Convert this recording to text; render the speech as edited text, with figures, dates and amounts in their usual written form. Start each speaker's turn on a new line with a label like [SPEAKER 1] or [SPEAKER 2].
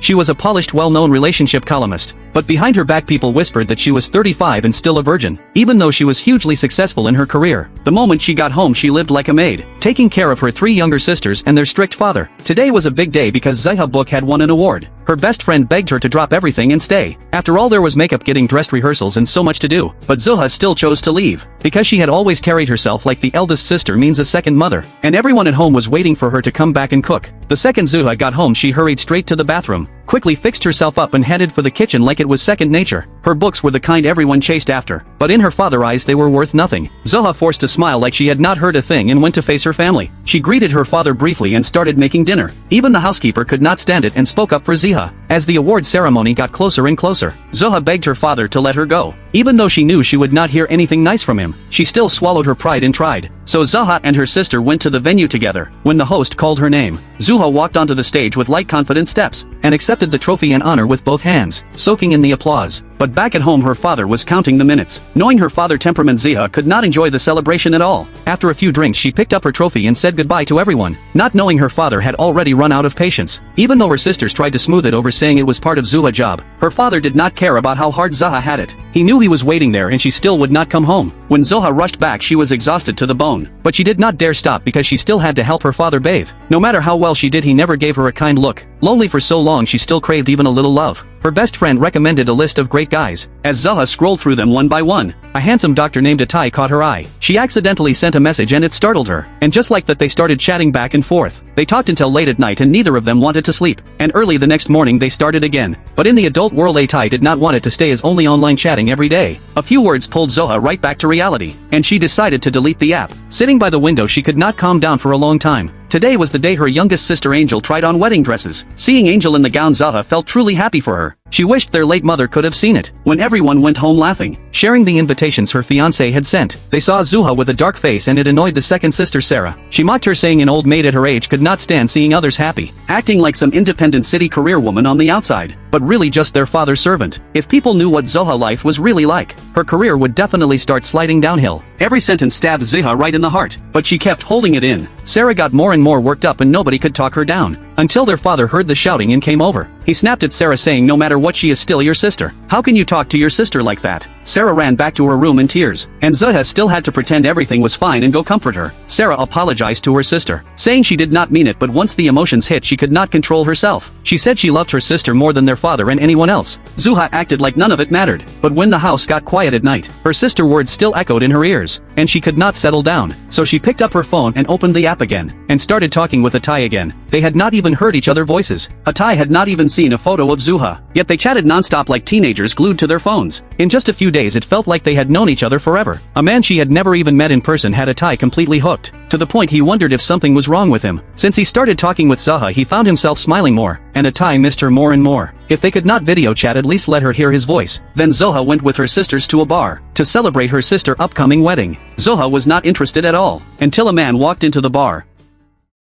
[SPEAKER 1] She was a polished well-known relationship columnist, but behind her back people whispered that she was 35 and still a virgin, even though she was hugely successful in her career. The moment she got home she lived like a maid, taking care of her 3 younger sisters and their strict father. Today was a big day because Ziha book had won an award. Her best friend begged her to drop everything and stay. After all, there was makeup, getting dressed, rehearsals and so much to do, but Zuha still chose to leave, because she had always carried herself like the eldest sister means a second mother, and everyone at home was waiting for her to come back and cook. The second Zuha got home she hurried straight to the bathroom, quickly fixed herself up and headed for the kitchen like it was second nature. Her books were the kind everyone chased after, but in her father's eyes they were worth nothing. Zuha forced a smile like she had not heard a thing and went to face her family. She greeted her father briefly and started making dinner. Even the housekeeper could not stand it and spoke up for Ziha. As the award ceremony got closer and closer, Zuha begged her father to let her go. Even though she knew she would not hear anything nice from him, she still swallowed her pride and tried. So Zuha and her sister went to the venue together. When the host called her name, Zuha walked onto the stage with light confident steps, and accepted the trophy and honor with both hands, soaking in the applause. But back at home her father was counting the minutes. Knowing her father's temperament, Ziha could not enjoy the celebration at all. After a few drinks she picked up her trophy and said goodbye to everyone, not knowing her father had already run out of patience. Even though her sisters tried to smooth it over saying it was part of Zuha's job, her father did not care about how hard Zuha had it. He knew he was waiting there and she still would not come home. When Zuha rushed back she was exhausted to the bone, but she did not dare stop because she still had to help her father bathe. No matter how well she did, he never gave her a kind look. Lonely for so long she still craved even a little love. Her best friend recommended a list of great guys. As Zuha scrolled through them one by one, a handsome doctor named Atai caught her eye. She accidentally sent a message and it startled her, and just like that they started chatting back and forth. They talked until late at night and neither of them wanted to sleep, and early the next morning they started again. But in the adult world Atai did not want it to stay as only online chatting every day. A few words pulled Zuha right back to reality, and she decided to delete the app. Sitting by the window she could not calm down for a long time. Today was the day her youngest sister Angel tried on wedding dresses. Seeing Angel in the gown, Zuha felt truly happy for her. She wished their late mother could have seen it. When everyone went home laughing, sharing the invitations her fiancé had sent, they saw Zuha with a dark face and it annoyed the second sister Sarah. She mocked her, saying an old maid at her age could not stand seeing others happy, acting like some independent city career woman on the outside, but really just their father's servant. If people knew what Zuha life was really like, her career would definitely start sliding downhill. Every sentence stabbed Zuha right in the heart, but she kept holding it in. Sarah got more and more worked up and nobody could talk her down, until their father heard the shouting and came over. He snapped at Sarah, saying, "No matter what, she is still your sister. How can you talk to your sister like that?" Sarah ran back to her room in tears, and Zuha still had to pretend everything was fine and go comfort her. Sarah apologized to her sister, saying she did not mean it, but once the emotions hit she could not control herself. She said she loved her sister more than their father and anyone else. Zuha acted like none of it mattered, but when the house got quiet at night, her sister's words still echoed in her ears, and she could not settle down. So she picked up her phone and opened the app again, and started talking with Atai again. They had not even heard each other's voices. Atai had not even seen a photo of Zuha, yet they chatted non-stop like teenagers glued to their phones. In just a few days it felt like they had known each other forever. A man she had never even met in person had Atai completely hooked, to the point he wondered if something was wrong with him. Since he started talking with Zuha he found himself smiling more, and Atai missed her more and more. If they could not video chat, at least let her hear his voice. Then Zuha went with her sisters to a bar, to celebrate her sister's upcoming wedding. Zuha was not interested at all, until a man walked into the bar.